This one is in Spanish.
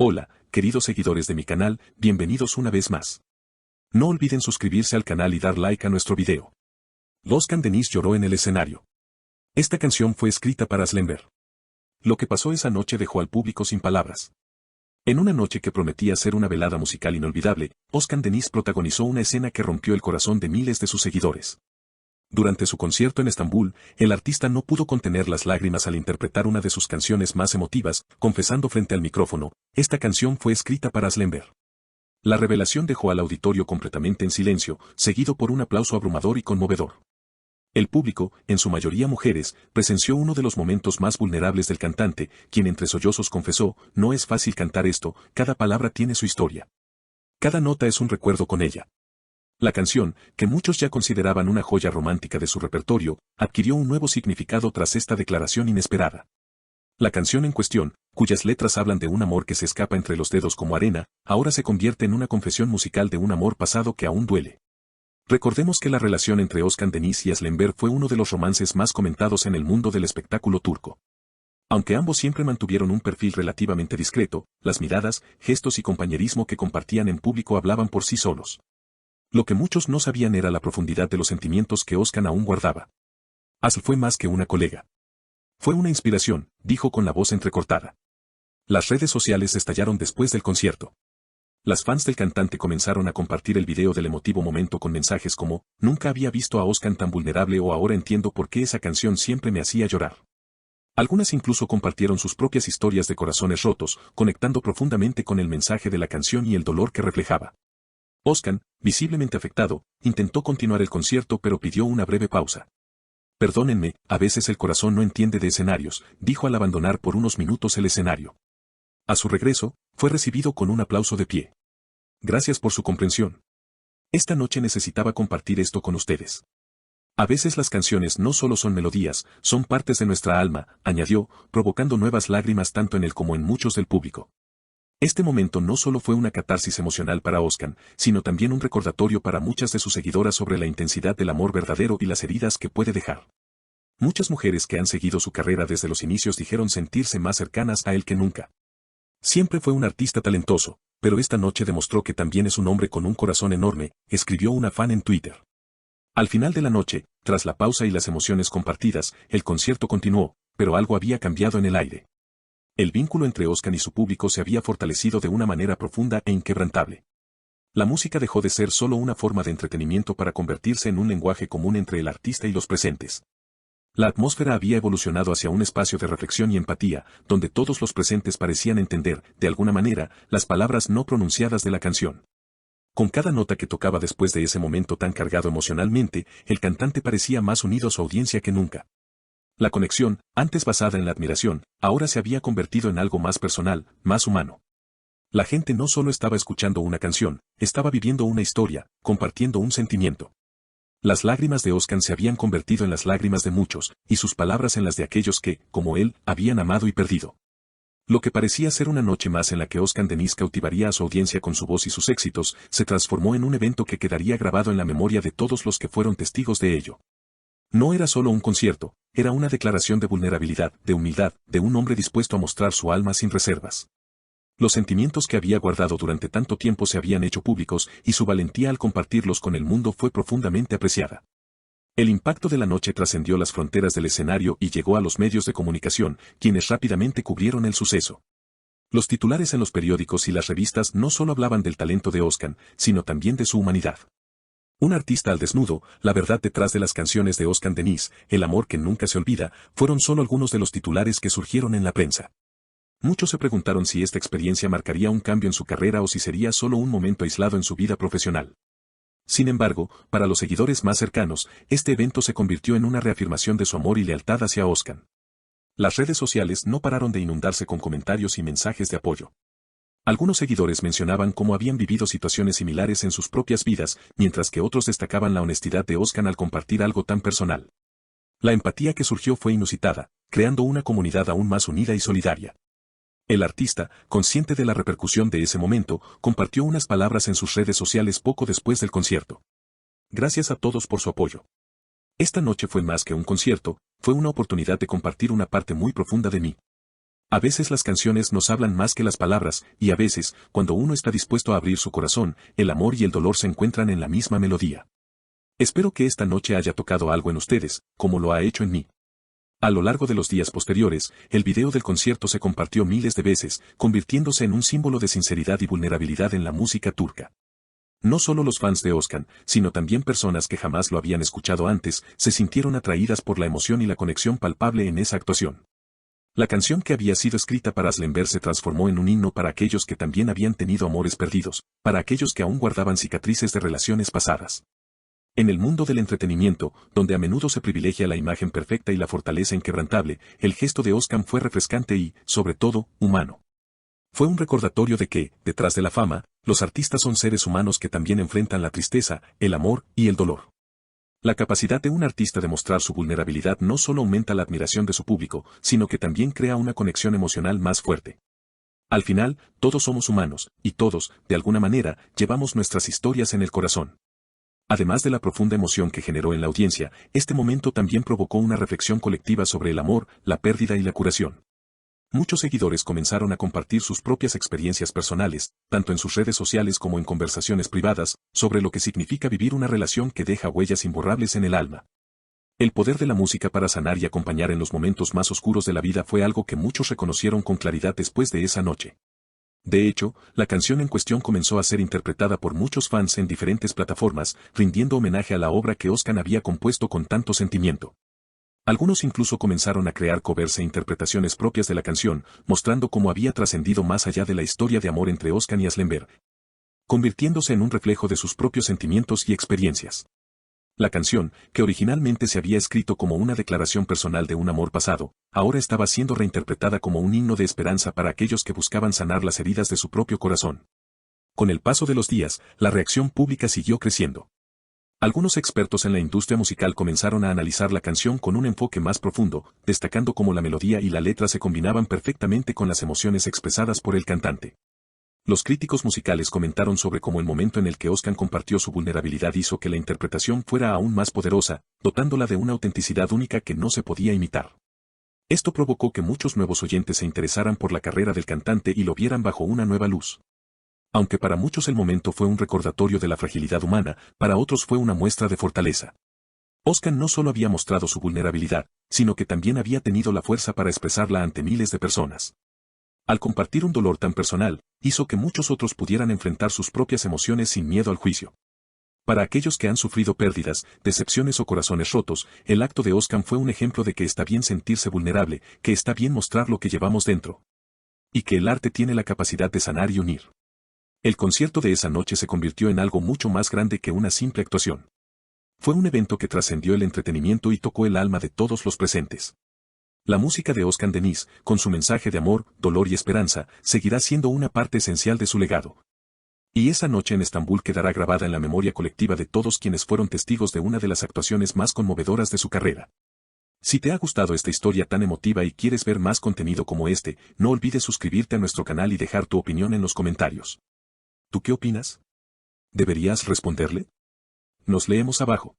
Hola, queridos seguidores de mi canal, bienvenidos una vez más. No olviden suscribirse al canal y dar like a nuestro video. Özkan Deniz lloró en el escenario. Esta canción fue escrita para Slember. Lo que pasó esa noche dejó al público sin palabras. En una noche que prometía ser una velada musical inolvidable, Özkan Deniz protagonizó una escena que rompió el corazón de miles de sus seguidores. Durante su concierto en Estambul, el artista no pudo contener las lágrimas al interpretar una de sus canciones más emotivas, confesando frente al micrófono: esta canción fue escrita para Slember. La revelación dejó al auditorio completamente en silencio, seguido por un aplauso abrumador y conmovedor. El público, en su mayoría mujeres, presenció uno de los momentos más vulnerables del cantante, quien entre sollozos confesó: no es fácil cantar esto, cada palabra tiene su historia. Cada nota es un recuerdo con ella. La canción, que muchos ya consideraban una joya romántica de su repertorio, adquirió un nuevo significado tras esta declaración inesperada. La canción en cuestión, cuyas letras hablan de un amor que se escapa entre los dedos como arena, ahora se convierte en una confesión musical de un amor pasado que aún duele. Recordemos que la relación entre Özkan Deniz y Slember fue uno de los romances más comentados en el mundo del espectáculo turco. Aunque ambos siempre mantuvieron un perfil relativamente discreto, las miradas, gestos y compañerismo que compartían en público hablaban por sí solos. Lo que muchos no sabían era la profundidad de los sentimientos que Özkan aún guardaba. Asl fue más que una colega. Fue una inspiración, dijo con la voz entrecortada. Las redes sociales estallaron después del concierto. Las fans del cantante comenzaron a compartir el video del emotivo momento con mensajes como: nunca había visto a Özkan tan vulnerable, o ahora entiendo por qué esa canción siempre me hacía llorar. Algunas incluso compartieron sus propias historias de corazones rotos, conectando profundamente con el mensaje de la canción y el dolor que reflejaba. Özkan, visiblemente afectado, intentó continuar el concierto pero pidió una breve pausa. Perdónenme, a veces el corazón no entiende de escenarios, dijo al abandonar por unos minutos el escenario. A su regreso, fue recibido con un aplauso de pie. Gracias por su comprensión. Esta noche necesitaba compartir esto con ustedes. A veces las canciones no solo son melodías, son partes de nuestra alma, añadió, provocando nuevas lágrimas tanto en él como en muchos del público. Este momento no solo fue una catarsis emocional para Özkan, sino también un recordatorio para muchas de sus seguidoras sobre la intensidad del amor verdadero y las heridas que puede dejar. Muchas mujeres que han seguido su carrera desde los inicios dijeron sentirse más cercanas a él que nunca. Siempre fue un artista talentoso, pero esta noche demostró que también es un hombre con un corazón enorme, escribió una fan en Twitter. Al final de la noche, tras la pausa y las emociones compartidas, el concierto continuó, pero algo había cambiado en el aire. El vínculo entre Özkan y su público se había fortalecido de una manera profunda e inquebrantable. La música dejó de ser solo una forma de entretenimiento para convertirse en un lenguaje común entre el artista y los presentes. La atmósfera había evolucionado hacia un espacio de reflexión y empatía, donde todos los presentes parecían entender, de alguna manera, las palabras no pronunciadas de la canción. Con cada nota que tocaba después de ese momento tan cargado emocionalmente, el cantante parecía más unido a su audiencia que nunca. La conexión, antes basada en la admiración, ahora se había convertido en algo más personal, más humano. La gente no solo estaba escuchando una canción, estaba viviendo una historia, compartiendo un sentimiento. Las lágrimas de Özkan se habían convertido en las lágrimas de muchos, y sus palabras en las de aquellos que, como él, habían amado y perdido. Lo que parecía ser una noche más en la que Özkan Deniz cautivaría a su audiencia con su voz y sus éxitos, se transformó en un evento que quedaría grabado en la memoria de todos los que fueron testigos de ello. No era solo un concierto, era una declaración de vulnerabilidad, de humildad, de un hombre dispuesto a mostrar su alma sin reservas. Los sentimientos que había guardado durante tanto tiempo se habían hecho públicos, y su valentía al compartirlos con el mundo fue profundamente apreciada. El impacto de la noche trascendió las fronteras del escenario y llegó a los medios de comunicación, quienes rápidamente cubrieron el suceso. Los titulares en los periódicos y las revistas no solo hablaban del talento de Özkan, sino también de su humanidad. Un artista al desnudo, la verdad detrás de las canciones de Özkan Deniz, el amor que nunca se olvida, fueron solo algunos de los titulares que surgieron en la prensa. Muchos se preguntaron si esta experiencia marcaría un cambio en su carrera o si sería solo un momento aislado en su vida profesional. Sin embargo, para los seguidores más cercanos, este evento se convirtió en una reafirmación de su amor y lealtad hacia Özkan. Las redes sociales no pararon de inundarse con comentarios y mensajes de apoyo. Algunos seguidores mencionaban cómo habían vivido situaciones similares en sus propias vidas, mientras que otros destacaban la honestidad de Özkan al compartir algo tan personal. La empatía que surgió fue inusitada, creando una comunidad aún más unida y solidaria. El artista, consciente de la repercusión de ese momento, compartió unas palabras en sus redes sociales poco después del concierto. Gracias a todos por su apoyo. Esta noche fue más que un concierto, fue una oportunidad de compartir una parte muy profunda de mí. A veces las canciones nos hablan más que las palabras, y a veces, cuando uno está dispuesto a abrir su corazón, el amor y el dolor se encuentran en la misma melodía. Espero que esta noche haya tocado algo en ustedes, como lo ha hecho en mí. A lo largo de los días posteriores, el video del concierto se compartió miles de veces, convirtiéndose en un símbolo de sinceridad y vulnerabilidad en la música turca. No solo los fans de Özkan, sino también personas que jamás lo habían escuchado antes, se sintieron atraídas por la emoción y la conexión palpable en esa actuación. La canción que había sido escrita para Aslenber se transformó en un himno para aquellos que también habían tenido amores perdidos, para aquellos que aún guardaban cicatrices de relaciones pasadas. En el mundo del entretenimiento, donde a menudo se privilegia la imagen perfecta y la fortaleza inquebrantable, el gesto de Özkan fue refrescante y, sobre todo, humano. Fue un recordatorio de que, detrás de la fama, los artistas son seres humanos que también enfrentan la tristeza, el amor y el dolor. La capacidad de un artista de mostrar su vulnerabilidad no solo aumenta la admiración de su público, sino que también crea una conexión emocional más fuerte. Al final, todos somos humanos, y todos, de alguna manera, llevamos nuestras historias en el corazón. Además de la profunda emoción que generó en la audiencia, este momento también provocó una reflexión colectiva sobre el amor, la pérdida y la curación. Muchos seguidores comenzaron a compartir sus propias experiencias personales, tanto en sus redes sociales como en conversaciones privadas, sobre lo que significa vivir una relación que deja huellas imborrables en el alma. El poder de la música para sanar y acompañar en los momentos más oscuros de la vida fue algo que muchos reconocieron con claridad después de esa noche. De hecho, la canción en cuestión comenzó a ser interpretada por muchos fans en diferentes plataformas, rindiendo homenaje a la obra que Özkan había compuesto con tanto sentimiento. Algunos incluso comenzaron a crear covers e interpretaciones propias de la canción, mostrando cómo había trascendido más allá de la historia de amor entre Özkan y Aslenber, convirtiéndose en un reflejo de sus propios sentimientos y experiencias. La canción, que originalmente se había escrito como una declaración personal de un amor pasado, ahora estaba siendo reinterpretada como un himno de esperanza para aquellos que buscaban sanar las heridas de su propio corazón. Con el paso de los días, la reacción pública siguió creciendo. Algunos expertos en la industria musical comenzaron a analizar la canción con un enfoque más profundo, destacando cómo la melodía y la letra se combinaban perfectamente con las emociones expresadas por el cantante. Los críticos musicales comentaron sobre cómo el momento en el que Özkan compartió su vulnerabilidad hizo que la interpretación fuera aún más poderosa, dotándola de una autenticidad única que no se podía imitar. Esto provocó que muchos nuevos oyentes se interesaran por la carrera del cantante y lo vieran bajo una nueva luz. Aunque para muchos el momento fue un recordatorio de la fragilidad humana, para otros fue una muestra de fortaleza. Özkan no solo había mostrado su vulnerabilidad, sino que también había tenido la fuerza para expresarla ante miles de personas. Al compartir un dolor tan personal, hizo que muchos otros pudieran enfrentar sus propias emociones sin miedo al juicio. Para aquellos que han sufrido pérdidas, decepciones o corazones rotos, el acto de Özkan fue un ejemplo de que está bien sentirse vulnerable, que está bien mostrar lo que llevamos dentro. Y que el arte tiene la capacidad de sanar y unir. El concierto de esa noche se convirtió en algo mucho más grande que una simple actuación. Fue un evento que trascendió el entretenimiento y tocó el alma de todos los presentes. La música de Özkan Deniz, con su mensaje de amor, dolor y esperanza, seguirá siendo una parte esencial de su legado. Y esa noche en Estambul quedará grabada en la memoria colectiva de todos quienes fueron testigos de una de las actuaciones más conmovedoras de su carrera. Si te ha gustado esta historia tan emotiva y quieres ver más contenido como este, no olvides suscribirte a nuestro canal y dejar tu opinión en los comentarios. ¿Tú qué opinas? ¿Deberías responderle? Nos leemos abajo.